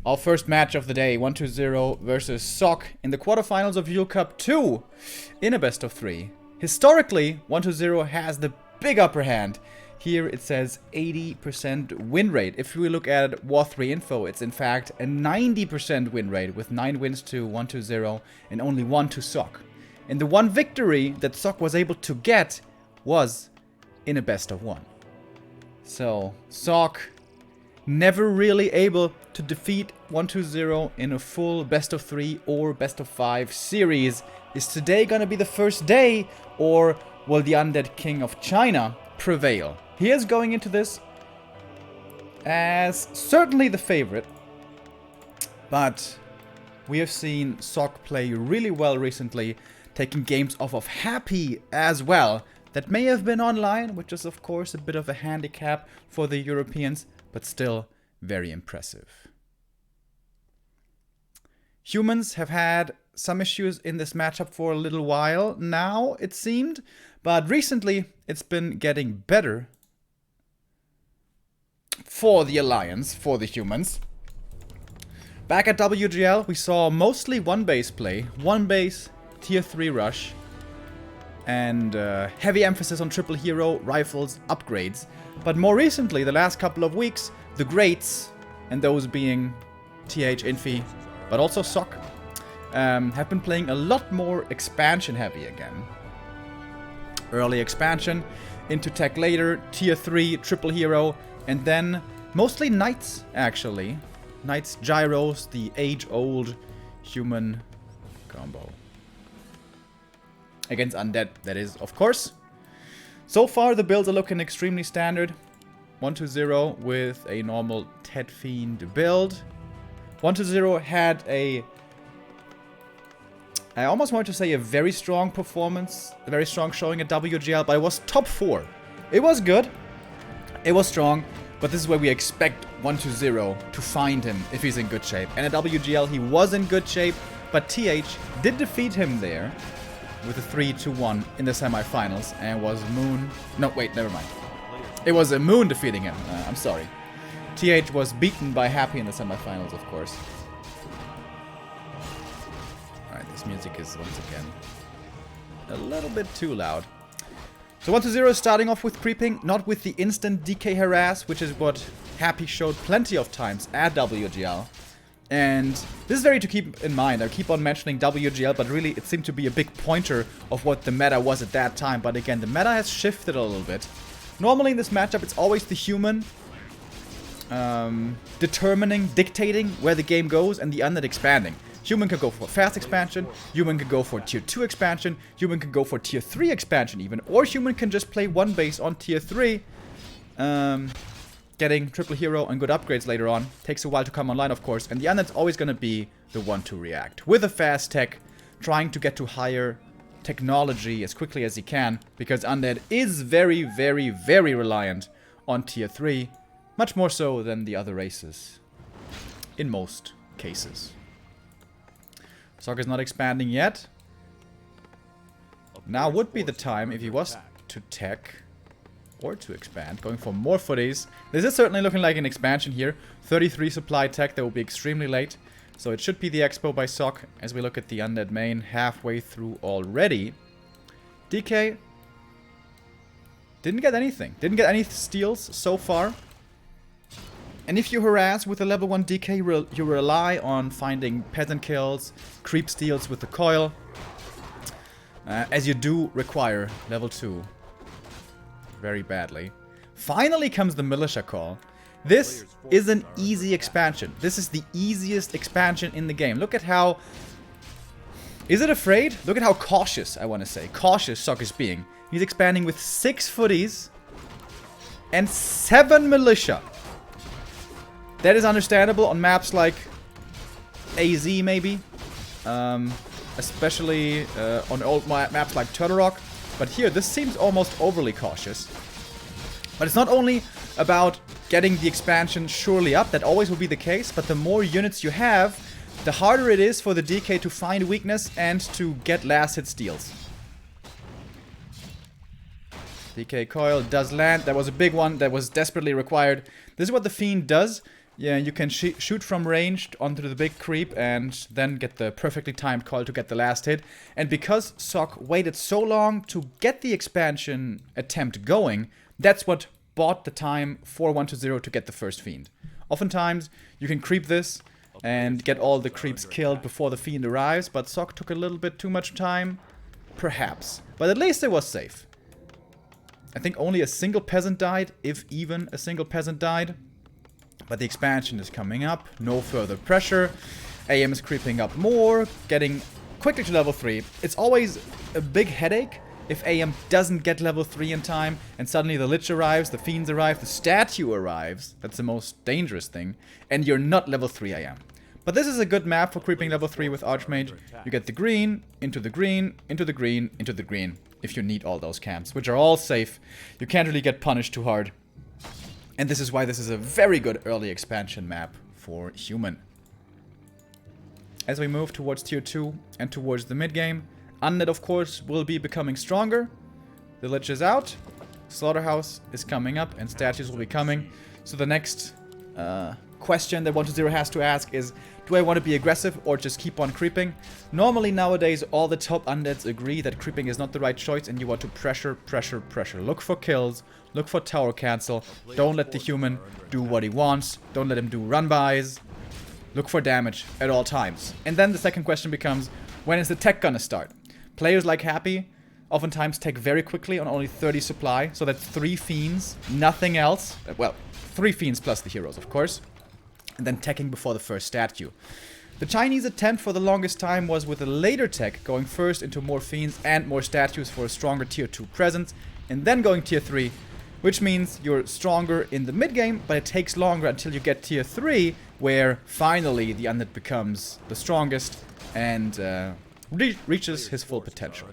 Our first match of the day, 1-0 versus Sock in the quarterfinals of Yule Cup 2 in a best of 3. Historically, 1-0 has the big upper hand. Here it says 80% win rate. If we look at War3 info, it's in fact a 90% win rate with 9 wins to 1-0 and only 1 to Sock. And the one victory that Sock was able to get was in a best of 1. So, Sock never really able to defeat 1-0 in a full best of 3 or best of 5 series. Is today gonna be the first day, or will the Undead King of China prevail? He is going into this as certainly the favorite, but we have seen Sock play really well recently, taking games off of Happy as well. That may have been online, which is of course a bit of a handicap for the Europeans, but still very impressive. Humans have had some issues in this matchup for a little while now, it seemed, but recently it's been getting better for the Alliance, for the humans. Back at WGL, we saw mostly one base play, one base, tier 3 rush, and heavy emphasis on triple hero, rifles, upgrades. But more recently, the last couple of weeks, the greats, and those being TH, Infi, but also Sock, have been playing a lot more expansion heavy again. Early expansion, into tech later, tier 3, triple hero, and then mostly knights actually. Knights, gyros, the age-old human combo. Against undead, that is, of course. So far, the builds are looking extremely standard. 1-0 with a normal Ted Fiend build. 1-0 had a... I almost want to say a very strong performance, a very strong showing at WGL, but it was top 4. It was good. It was strong, but this is where we expect 1-0 to find him if he's in good shape. And at WGL, he was in good shape, but TH did defeat him there with a 3-1 in the semifinals, and was Moon... No, wait, never mind. It was a Moon defeating him. I'm sorry. TH was beaten by Happy in the semifinals, of course. Alright, this music is once again a little bit too loud. So 1-0 is starting off with creeping, not with the instant DK harass, which is what Happy showed plenty of times at WGL. And this is very to keep in mind. I keep on mentioning WGL, but really it seemed to be a big pointer of what the meta was at that time. But again, the meta has shifted a little bit. Normally in this matchup, it's always the human determining, dictating where the game goes, and the undead expanding. Human can go for fast expansion, human can go for tier 2 expansion, human can go for tier 3 expansion even, or human can just play one base on tier 3. Getting triple hero and good upgrades later on. Takes a while to come online, of course, and the undead's always going to be the one to react. With a fast tech, trying to get to higher technology as quickly as he can, because undead is very, very, very reliant on tier 3. Much more so than the other races. In most cases. Sock is not expanding yet. Now would be the time if he was to tech or to expand, going for more footies. This is certainly looking like an expansion here. 33 supply tech, that will be extremely late. So it should be the expo by Sock as we look at the undead main halfway through already. DK didn't get anything. Didn't get any steals so far. And if you harass with a level 1 DK, you rely on finding peasant kills, creep steals with the coil. As you do require level 2. Very badly. Finally comes the militia call. This is an easy expansion. This is the easiest expansion in the game. Look at how... Is it afraid? Look at how cautious, I want to say. Cautious Sock is being. He's expanding with 6 footies and 7 militia. That is understandable on maps like AZ maybe. Especially on old maps like Turtle Rock. But here, this seems almost overly cautious. But it's not only about getting the expansion surely up, that always will be the case, but the more units you have, the harder it is for the DK to find weakness and to get last hit steals. DK coil does land. That was a big one that was desperately required. This is what the Fiend does. Yeah, you can shoot from range onto the big creep and then get the perfectly timed call to get the last hit. And because Sock waited so long to get the expansion attempt going, that's what bought the time for 1-0 to get the first Fiend. Oftentimes, you can creep this and get all the creeps killed before the Fiend arrives, but Sock took a little bit too much time. Perhaps. But at least it was safe. I think only a single peasant died, if even a single peasant died. But the expansion is coming up, no further pressure. AM is creeping up more, getting quickly to level 3. It's always a big headache if AM doesn't get level 3 in time, and suddenly the Lich arrives, the Fiends arrive, the Statue arrives. That's the most dangerous thing. And you're not level 3 AM. But this is a good map for creeping level 3 with Archmage. You get the green, into the green, into the green, into the green. If you need all those camps, which are all safe. You can't really get punished too hard. And this is why this is a very good early expansion map for Human. As we move towards tier 2 and towards the mid game, Undead of course will be becoming stronger. The Lich is out, Slaughterhouse is coming up, and statues will be coming. So the next question that 1-0 has to ask is, do I want to be aggressive or just keep on creeping? Normally nowadays all the top undeads agree that creeping is not the right choice and you want to pressure, pressure, pressure. Look for kills, look for tower cancel, don't let the human do what he wants, don't let him do run-bys. Look for damage at all times. And then the second question becomes, when is the tech gonna start? Players like Happy oftentimes tech very quickly on only 30 supply, so that's 3 fiends, nothing else. Well, 3 fiends plus the heroes of course. And then teching before the first statue. The Chinese attempt for the longest time was with a later tech, going first into more fiends and more statues for a stronger tier 2 presence, and then going tier 3, which means you're stronger in the mid game, but it takes longer until you get tier 3, where finally the undead becomes the strongest and reaches his full potential.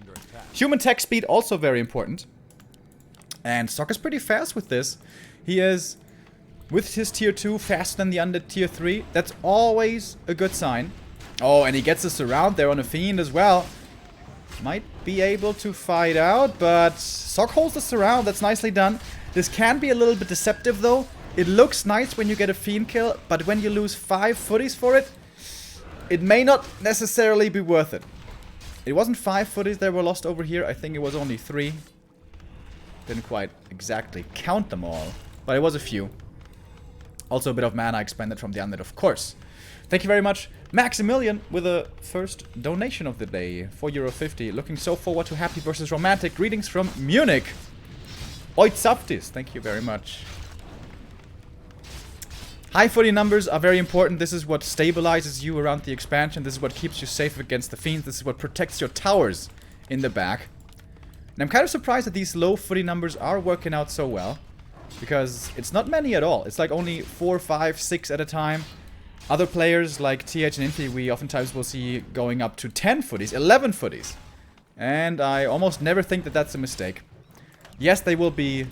Human tech speed also very important, and Sock is pretty fast with this. He is, with his tier 2, faster than the undead tier 3. That's always a good sign. Oh, and he gets a surround there on a fiend as well. Might be able to fight out, but Sock holds the surround. That's nicely done. This can be a little bit deceptive though. It looks nice when you get a fiend kill, but when you lose 5 footies for it, it may not necessarily be worth it. It wasn't 5 footies that were lost over here. I think it was only 3. Didn't quite exactly count them all, but it was a few. Also a bit of mana expended from the undead, of course. Thank you very much, Maximilian, with the first donation of the day, €4.50. Looking so forward to Happy versus Romantic. Greetings from Munich. Oitsaftis, thank you very much. High footy numbers are very important. This is what stabilizes you around the expansion. This is what keeps you safe against the fiends. This is what protects your towers in the back. And I'm kind of surprised that these low footy numbers are working out so well. Because it's not many at all. It's like only 4, 5, 6 at a time. Other players like TH and Infi, we oftentimes will see going up to 10 footies, 11 footies. And I almost never think that that's a mistake. Yes, they will be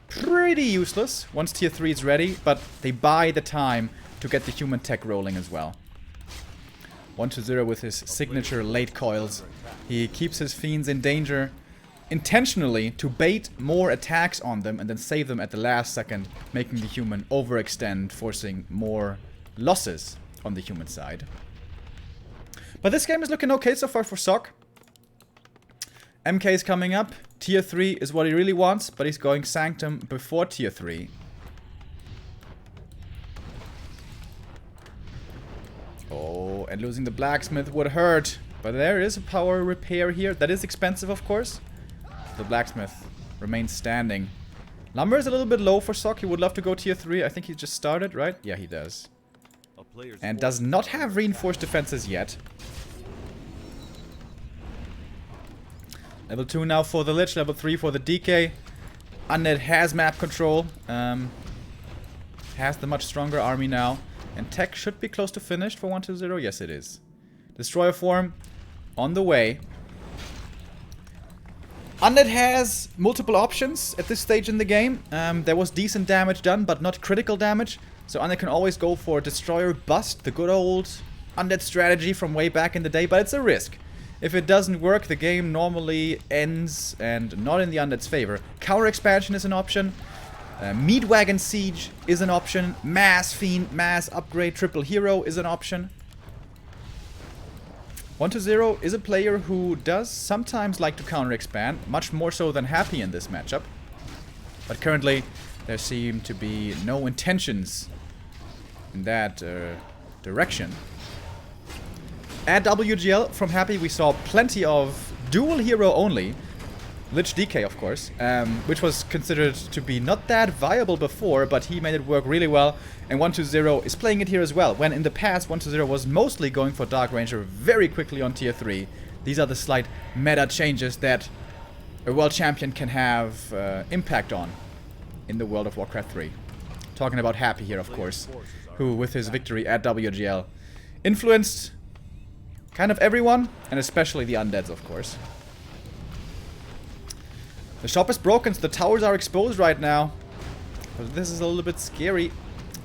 pretty useless once tier 3 is ready, but they buy the time to get the human tech rolling as well. 1-0 with his signature late coils. He keeps his fiends in danger intentionally to bait more attacks on them and then save them at the last second, making the human overextend, forcing more losses on the human side. But this game is looking okay so far for Sock. MK is coming up. Tier 3 is what he really wants, but he's going Sanctum before tier 3. Oh, and losing the blacksmith would hurt. But there is a power repair here. That is expensive, of course. The blacksmith remains standing. Lumber is a little bit low for Sock. He would love to go tier 3. I think he just started, right? Yeah, he does. And does not have reinforced defenses yet. Level 2 now for the Lich. Level 3 for the DK. Undead has map control. Has the much stronger army now. And tech should be close to finished for 1-0. Yes, it is. Destroyer form on the way. Undead has multiple options at this stage in the game. There was decent damage done, but not critical damage. So Undead can always go for Destroyer Bust, the good old Undead strategy from way back in the day, but it's a risk. If it doesn't work, the game normally ends, and not in the Undead's favor. Counter Expansion is an option. Meat Wagon Siege is an option. Mass Fiend, Mass Upgrade, Triple Hero is an option. 120 is a player who does sometimes like to counter-expand, much more so than Happy in this matchup. But currently, there seem to be no intentions in that direction. At WGL from Happy, we saw plenty of dual hero only. Lich DK, of course, which was considered to be not that viable before, but he made it work really well. And 120 is playing it here as well, when in the past 120 was mostly going for Dark Ranger very quickly on tier 3. These are the slight meta changes that a world champion can have impact on in the world of Warcraft 3. Talking about Happy here, of course, who with his victory at WGL influenced kind of everyone, and especially the undeads, of course. The shop is broken, so the towers are exposed right now. But this is a little bit scary.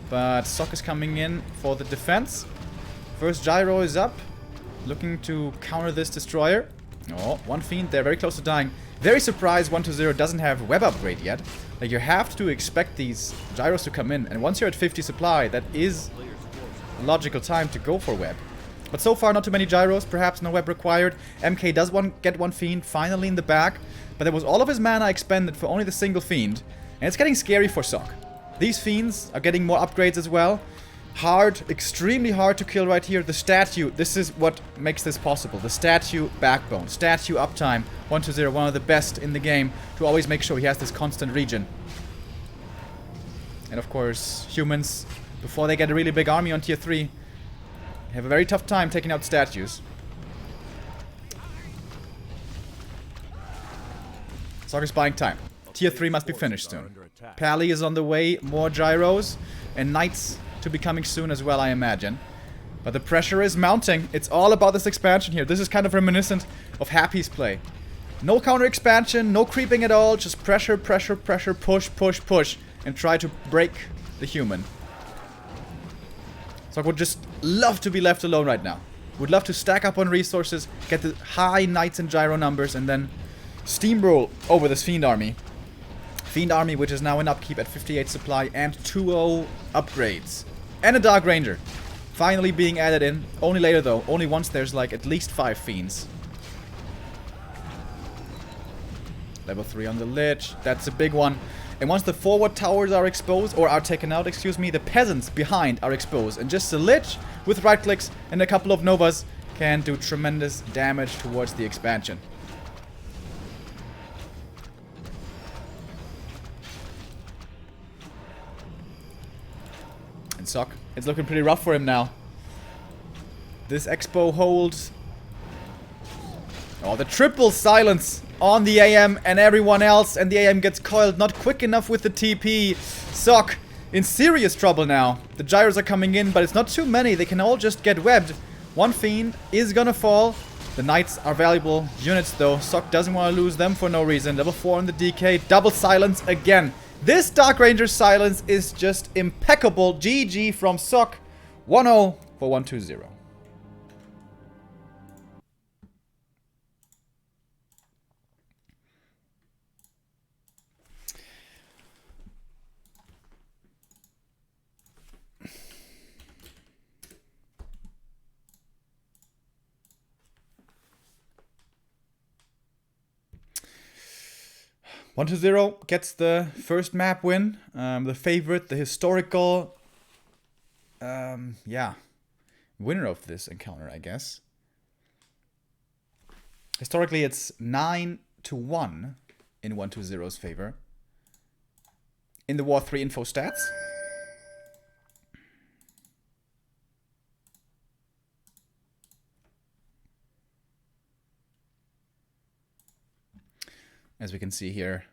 But Sock is coming in for the defense. First gyro is up, looking to counter this destroyer. Oh, one fiend there, very close to dying. Very surprised 120 doesn't have web upgrade yet. Like, you have to expect these gyros to come in. And once you're at 50 supply, that is a logical time to go for web. But so far, not too many gyros, perhaps no web required. MK does get one fiend, finally in the back. But there was all of his mana expended for only the single fiend. And it's getting scary for Sock. These fiends are getting more upgrades as well. Hard, extremely hard to kill right here. The statue, this is what makes this possible. The statue backbone, statue uptime. 120, one of the best in the game to always make sure he has this constant regen. And of course, humans, before they get a really big army on tier 3, have a very tough time taking out statues. Sock is buying time. Tier 3 must be finished soon. Pally is on the way, more gyros, and knights to be coming soon as well, I imagine. But the pressure is mounting. It's all about this expansion here. This is kind of reminiscent of Happy's play. No counter expansion, no creeping at all, just pressure, pressure, pressure, push, push, push, and try to break the human. So I would just love to be left alone right now. Would love to stack up on resources, get the high knights and gyro numbers, and then steamroll over this Fiend army. Fiend army, which is now in upkeep at 58 supply and 2-0 upgrades. And a Dark Ranger. Finally being added in. Only later though. Only once there's like at least 5 Fiends. Level 3 on the Lich. That's a big one. And once the forward towers are exposed, or are taken out, excuse me, the peasants behind are exposed. And just the Lich with right clicks and a couple of Novas can do tremendous damage towards the expansion. And Sock, it's looking pretty rough for him now. This expo holds. Oh, the triple silence on the AM and everyone else, and the AM gets coiled not quick enough with the TP. Sock in serious trouble now. The gyros are coming in, but it's not too many. They can all just get webbed. One fiend is gonna fall. The knights are valuable units though. Sock doesn't want to lose them for no reason. Level 4 on the DK. Double silence again. This Dark Ranger silence is just impeccable. GG from Sock. 1-0 for 120. One to 0 gets the first map win. The favorite, the historical, yeah, winner of this encounter, I guess. Historically, it's 9-1 in 120's favor. In the War 3 info stats. As we can see here.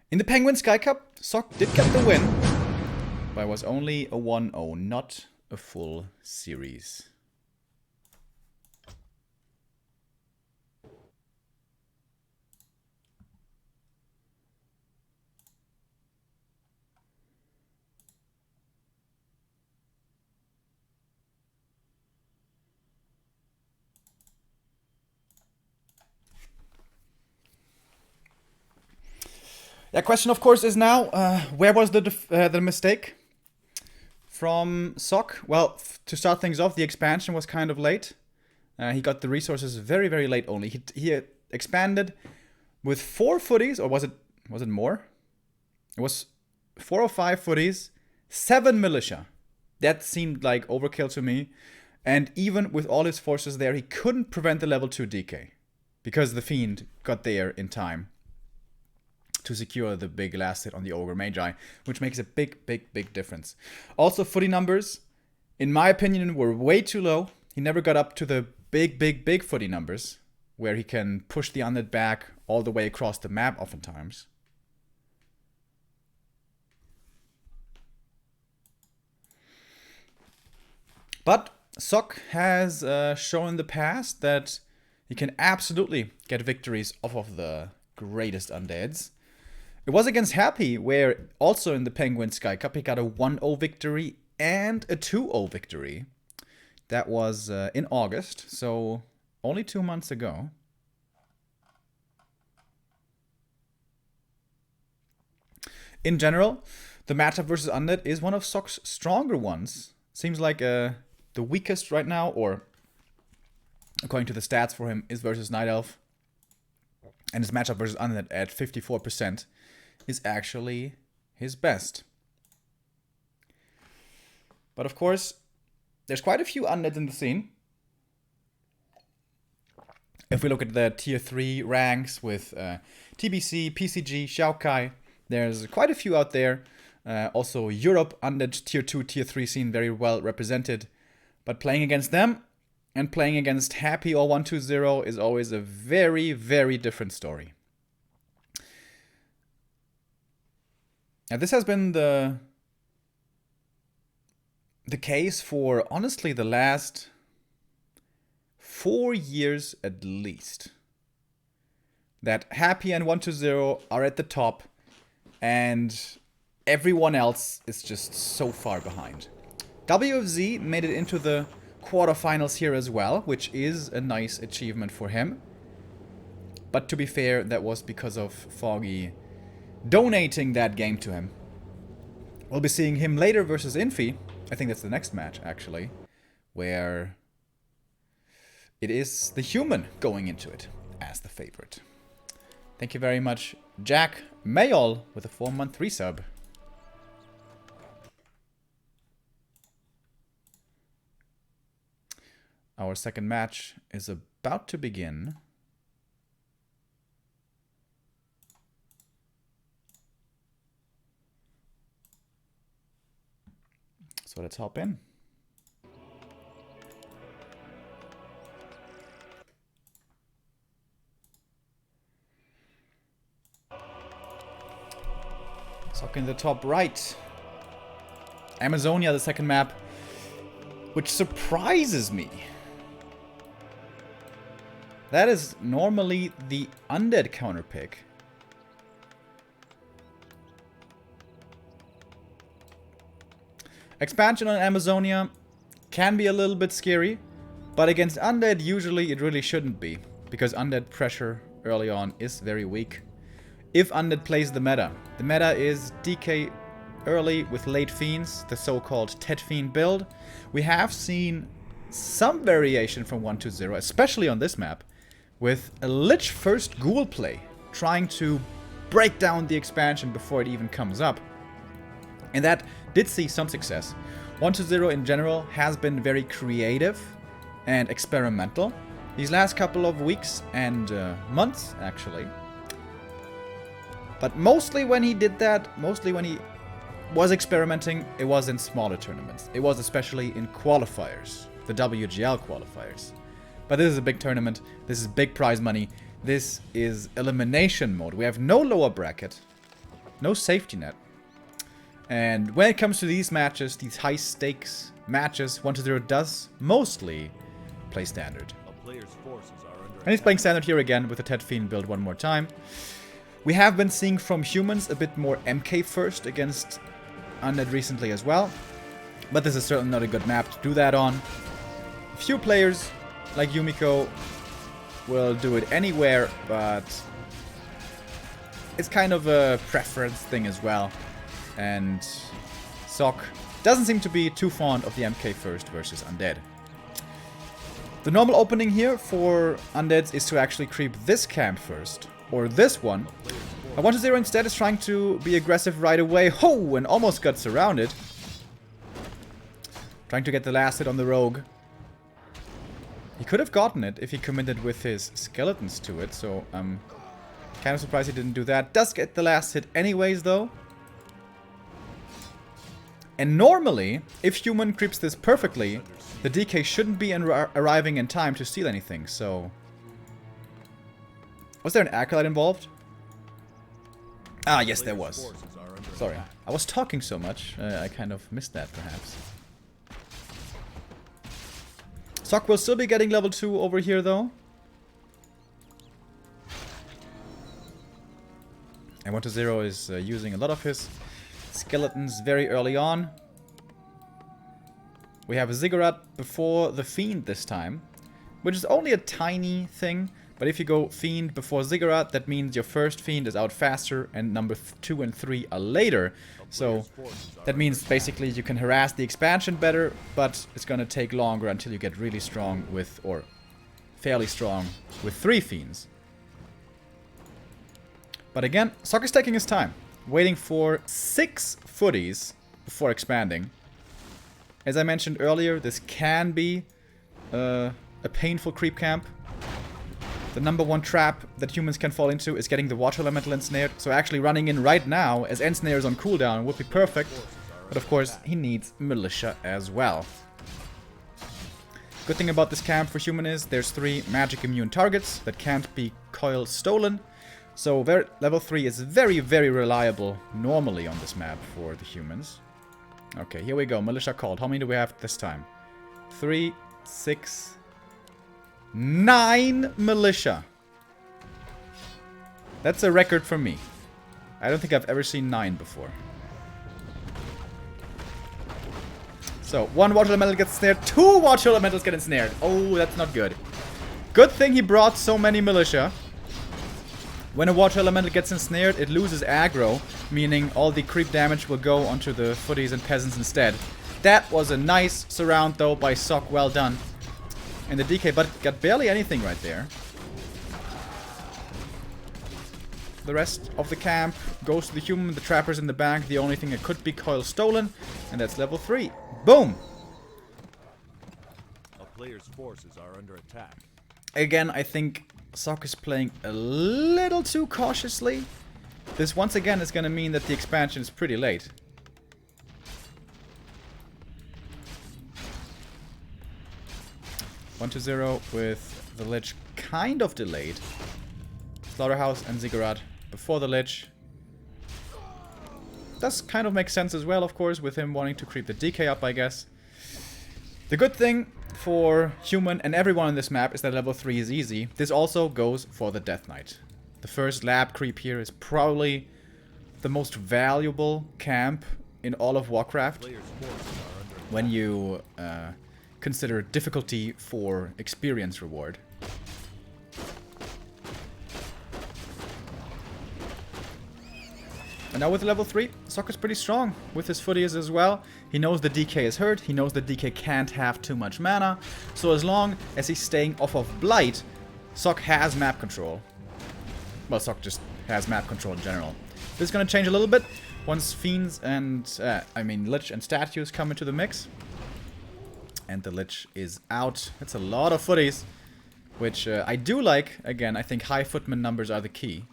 In the Penguin Sky Cup, Sock did get the win, but it was only a 1-0, not a full series. The question, of course, is now, where was the mistake from Sok? Well, to start things off, the expansion was kind of late. He got the resources very, very late only. He expanded with 4 footies, or was it more? It was 4 or 5 footies, 7 militia. That seemed like overkill to me. And even with all his forces there, he couldn't prevent the level 2 DK. Because the Fiend got there in time to secure the big last hit on the Ogre Magi, which makes a big, big, big difference. Also, footy numbers, in my opinion, were way too low. He never got up to the big, big, big footy numbers, where he can push the undead back all the way across the map oftentimes. But Sok has shown in the past that he can absolutely get victories off of the greatest undeads. It was against Happy, where also in the Penguin Sky Cup he got a 1-0 victory and a 2-0 victory. That was in August, so only 2 months ago. In general, the matchup versus Undead is one of Sok's stronger ones. Seems like the weakest right now, or according to the stats for him, is versus Night Elf. And his matchup versus Undead at 54% is actually his best. But of course, there's quite a few Undeads in the scene. If we look at the tier 3 ranks with TBC, PCG, Xiaokai, there's quite a few out there. Also Europe, Undead tier 2, tier 3 scene very well represented. But playing against them and playing against Happy or 120 is always a very, very different story. Now this has been the case for, honestly, the last 4 years at least. That Happy and 120 are at the top, and everyone else is just so far behind. WFZ made it into the quarterfinals here as well, which is a nice achievement for him. But to be fair, that was because of Foggy donating that game to him. We'll be seeing him later versus Infi. I think that's the next match, actually, where it is the human going into it as the favorite. Thank you very much, Jack Mayall, with a 4-month resub. Our second match is about to begin. So let's hop in. Sok in the top right. Amazonia, the second map, which surprises me. That is normally the undead counter pick. Expansion on Amazonia can be a little bit scary, but against undead usually it really shouldn't be, because undead pressure early on is very weak. If undead plays the meta is DK early with late fiends, the so-called Tet Fiend build. We have seen some variation from 120, especially on this map, with a Lich first Ghoul play, trying to break down the expansion before it even comes up. And that did see some success. 120 in general has been very creative and experimental these last couple of weeks and months, actually. But mostly when he did that, mostly when he was experimenting, it was in smaller tournaments. It was especially in qualifiers, the WGL qualifiers. But this is a big tournament, this is big prize money, this is elimination mode. We have no lower bracket, no safety net. And when it comes to these matches, these high stakes matches, 120 does mostly play standard. And he's playing standard here again with the Tet Fiend build one more time. We have been seeing from humans a bit more MK first against undead recently as well. But this is certainly not a good map to do that on. Few players like Yumiko will do it anywhere, but it's kind of a preference thing as well. And Sock doesn't seem to be too fond of the MK first versus Undead. The normal opening here for Undeads is to actually creep this camp first. Or this one. A 1-0 instead is trying to be aggressive right away. Ho! And almost got surrounded. Trying to get the last hit on the rogue. He could have gotten it if he committed with his skeletons to it. So I'm kind of surprised he didn't do that. Does get the last hit anyways though. And normally, if human creeps this perfectly, the DK shouldn't be arriving in time to steal anything, so... Was there an acolyte involved? Ah, yes, there was. Sorry, I was talking so much, I kind of missed that, perhaps. Sock will still be getting level 2 over here, though. And 1-0 is using a lot of his skeletons very early on. We have a Ziggurat before the Fiend this time, which is only a tiny thing. But if you go Fiend before Ziggurat, that means your first Fiend is out faster and number 2 and 3 are later. So that means basically you can harass the expansion better, but it's gonna take longer until you get really strong with, or fairly strong with 3 Fiends. But again, Sock is taking his time, waiting for 6 footies before expanding. As I mentioned earlier, this can be a painful creep camp. The number 1 trap that humans can fall into is getting the water elemental ensnared. So actually running in right now as ensnare is on cooldown would be perfect. But of course, he needs militia as well. Good thing about this camp for human is there's 3 magic immune targets that can't be coil stolen. So level 3 is very, very reliable normally on this map for the humans. Okay, here we go. Militia called. How many do we have this time? 3, 6, 9 militia. That's a record for me. I don't think I've ever seen 9 before. So, 1 water elemental gets snared. 2 water elementals get ensnared. Oh, that's not good. Good thing he brought so many militia. When a water elemental gets ensnared, it loses aggro, meaning all the creep damage will go onto the footies and peasants instead. That was a nice surround though by Sock, well done. And the DK, but got barely anything right there. The rest of the camp goes to the human, the trappers in the back, the only thing that could be coil stolen, and that's level 3. Boom! A player's forces are under attack. Again, I think Sock is playing a little too cautiously. This once again is going to mean that the expansion is pretty late. One to 0 with the Lich kind of delayed. Slaughterhouse and Ziggurat before the Lich. Does kind of make sense as well, of course, with him wanting to creep the DK up, I guess. The good thing for human and everyone on this map is that level 3 is easy. This also goes for the Death Knight. The first lab creep here is probably the most valuable camp in all of Warcraft when you consider difficulty for experience reward. And now with level 3, Sock is pretty strong with his footies as well. He knows the DK is hurt, he knows the DK can't have too much mana. So as long as he's staying off of Blight, Sock has map control. Well, Sock just has map control in general. This is going to change a little bit once Fiends and, Lich and Statues come into the mix. And the Lich is out. That's a lot of footies, which I do like. Again, I think high footman numbers are the key.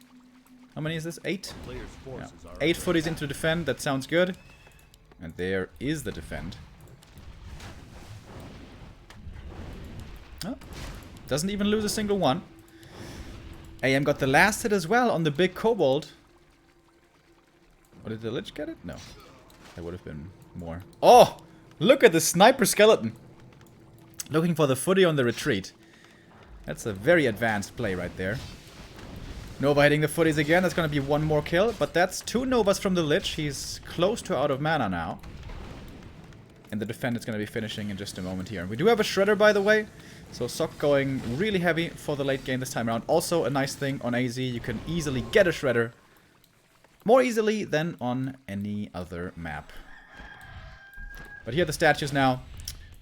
How many is this? 8? Yeah. 8 footies into defend, that sounds good. And there is the defend. Oh, doesn't even lose a single one. AM got the last hit as well on the big kobold. Or did the Lich get it? No. There would have been more. Oh! Look at the sniper skeleton. Looking for the footy on the retreat. That's a very advanced play right there. Nova hitting the footies again. That's going to be 1 more kill. But that's 2 Novas from the Lich. He's close to out of mana now. And the defend is going to be finishing in just a moment here. We do have a Shredder, by the way. So Sock going really heavy for the late game this time around. Also a nice thing on AZ. You can easily get a Shredder more easily than on any other map. But here are the statues now.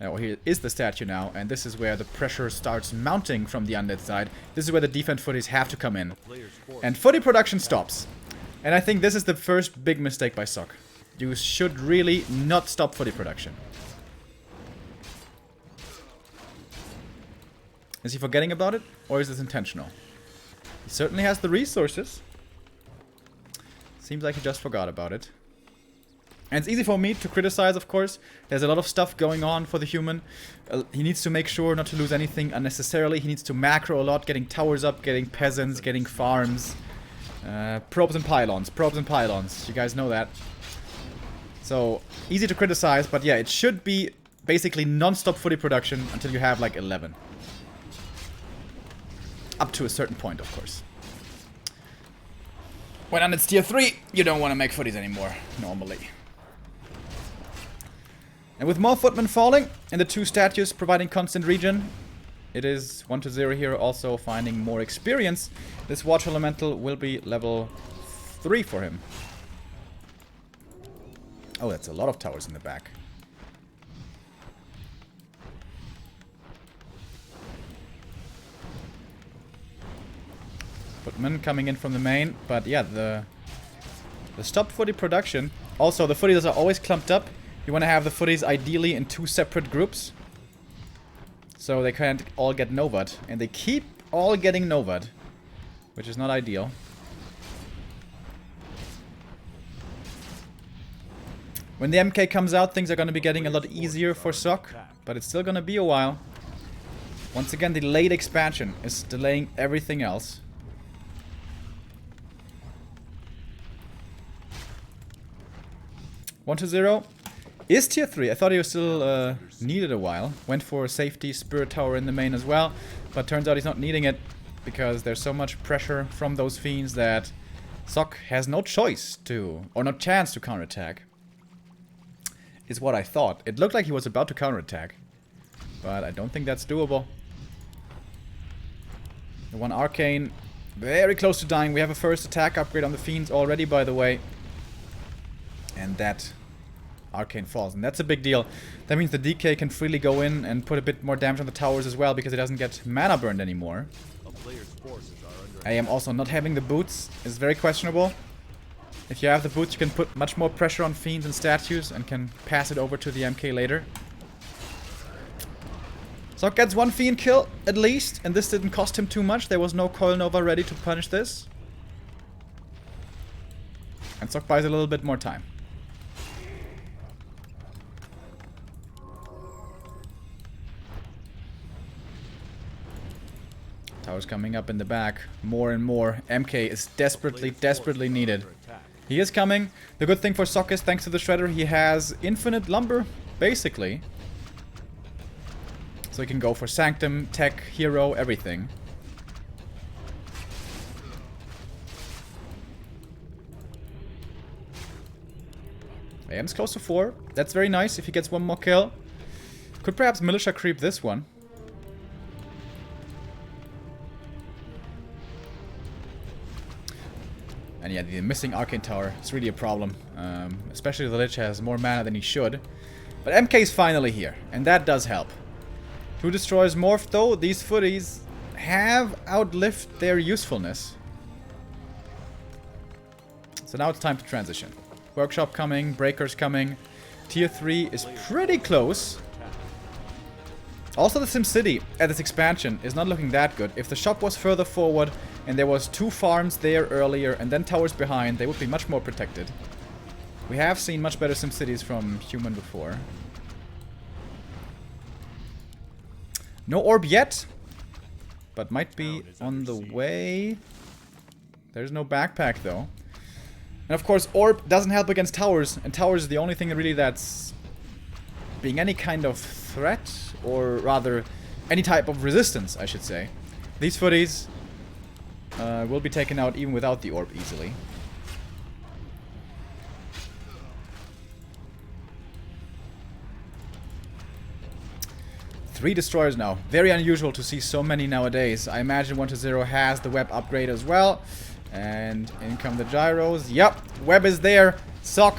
Or here is the statue now, and this is where the pressure starts mounting from the undead side. This is where the defense footies have to come in. And footy production stops. And I think this is the first big mistake by Sock. You should really not stop footy production. Is he forgetting about it, or is this intentional? He certainly has the resources. Seems like he just forgot about it. And it's easy for me to criticize, of course. There's a lot of stuff going on for the human. He needs to make sure not to lose anything unnecessarily. He needs to macro a lot, getting towers up, getting peasants, getting farms. Probes and pylons. Probes and pylons. You guys know that. So, easy to criticize, but yeah, it should be basically non-stop footy production until you have like 11. Up to a certain point, of course. When it's tier 3, you don't want to make footies anymore, normally. And with more footmen falling, and the 2 statues providing constant regen, it is 1-0 here, also finding more experience. This Watch Elemental will be level 3 for him. Oh, that's a lot of towers in the back. Footmen coming in from the main, but yeah, the stop footy production. Also, the footies are always clumped up. You want to have the footies ideally in 2 separate groups, so they can't all get Novad, and they keep all getting Novad, which is not ideal. When the MK comes out, things are going to be getting a lot easier for Sock, but it's still going to be a while. Once again, the late expansion is delaying everything else. One to 0 is tier 3. I thought he was still needed a while. Went for safety, Spirit Tower in the main as well, but turns out he's not needing it because there's so much pressure from those fiends that Sock has no choice to, or no chance to counterattack. Is what I thought. It looked like he was about to counterattack, but I don't think that's doable. The one Arcane, very close to dying. We have a first attack upgrade on the fiends already, by the way. And that Arcane falls, and that's a big deal. That means the DK can freely go in and put a bit more damage on the towers as well, because it doesn't get mana burned anymore. I am also not having the boots is very questionable. If you have the boots, you can put much more pressure on fiends and statues and can pass it over to the MK later. Sock gets 1 fiend kill at least, and this didn't cost him too much. There was no Coil Nova ready to punish this. And Sock buys a little bit more time. Towers coming up in the back, more and more. MK is desperately needed. He is coming. The good thing for Sock is, thanks to the Shredder, he has infinite lumber, basically. So he can go for Sanctum, Tech, Hero, everything. AM's close to 4. That's very nice if he gets 1 more kill. Could perhaps Militia creep this one. And yeah, the missing Arcane Tower is really a problem. Especially the Lich has more mana than he should. But MK is finally here, and that does help. 2 destroyers morphed though. These footies have outlived their usefulness. So now it's time to transition. Workshop coming, Breakers coming. Tier 3 is pretty close. Also, the SimCity at this expansion is not looking that good. If the shop was further forward and there was 2 farms there earlier and then towers behind, they would be much more protected. We have seen much better SimCities from Human before. No orb yet, but might be on the way. There's no backpack though. And of course, orb doesn't help against towers, and towers is the only thing really that's being any kind of threat, or rather, any type of resistance, I should say. These footies will be taken out even without the orb easily. Three destroyers now. Very unusual to see so many nowadays. I imagine 1-0 has the web upgrade as well. And in come the gyros. Yep, web is there. Sock.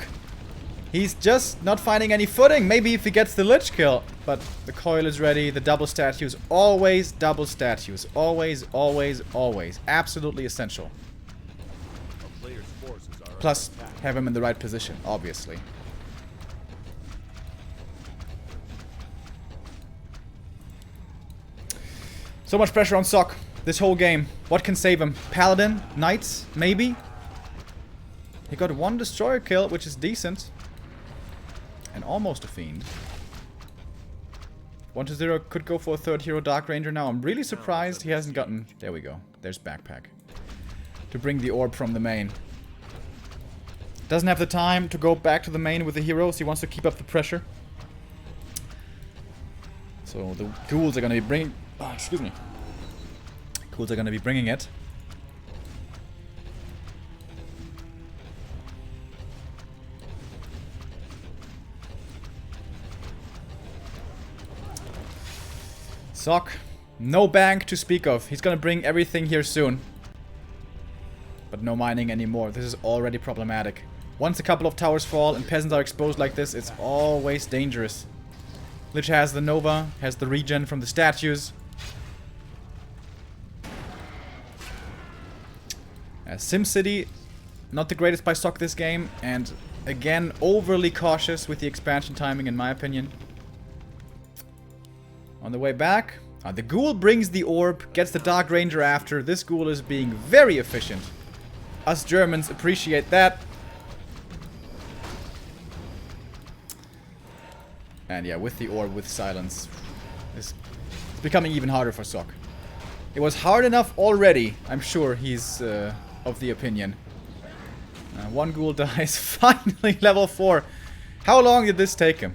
He's just not finding any footing. Maybe if he gets the lich kill. But the coil is ready. The double statues. Always double statues. Always, always, always. Absolutely essential. A player's forces are Plus, under attack. have him in the right position, obviously. So much pressure on Sock this whole game. What can save him? Paladin? Knights? Maybe? He got one destroyer kill, which is decent. And almost a fiend. 1-0 could go for a third hero Dark Ranger now. I'm really surprised he hasn't gotten... There we go. There's backpack. To bring the orb from the main. Doesn't have the time to go back to the main with the heroes. He wants to keep up the pressure. So the ghouls are going to be bringing... Oh, excuse me. Ghouls are going to be bringing it. Sock. No bank to speak of. He's going to bring everything here soon. But no mining anymore. This is already problematic. Once a couple of towers fall and peasants are exposed like this, it's always dangerous. Lich has the Nova, has the regen from the statues. SimCity, not the greatest by Sock this game, and again, overly cautious with the expansion timing in my opinion. On the way back, the Ghoul brings the orb, gets the Dark Ranger after. This Ghoul is being very efficient. Us Germans appreciate that. And yeah, with the orb, with silence, it's becoming even harder for Sock. It was hard enough already. I'm sure he's of the opinion. One Ghoul dies, finally level 4. How long did this take him?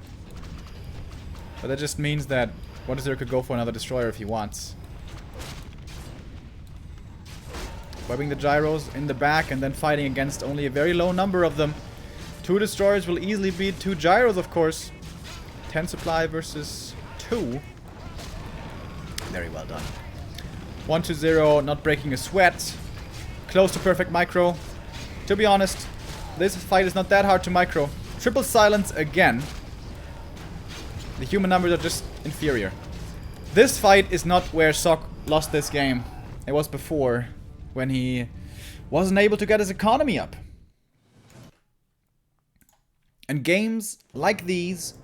But that just means that WC3 could go for another destroyer if he wants. Webbing the gyros in the back and then fighting against only a very low number of them. 2 destroyers will easily beat 2 gyros, of course. 10 supply versus 2. Very well done. 1-0, not breaking a sweat. Close to perfect micro. To be honest, this fight is not that hard to micro. Triple silence again. The human numbers are just inferior. This fight is not where Sock lost this game. It was before, when he wasn't able to get his economy up. And games like these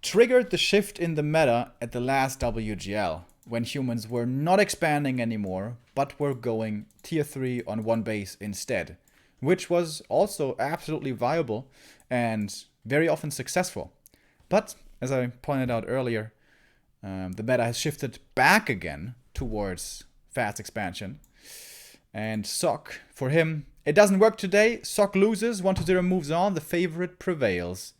triggered the shift in the meta at the last WGL, when humans were not expanding anymore, but were going tier 3 on one base instead, which was also absolutely viable and very often successful. But, as I pointed out earlier, the meta has shifted back again towards fast expansion. And Sock, for him, it doesn't work today. Sock loses, 1-0 moves on, the favorite prevails.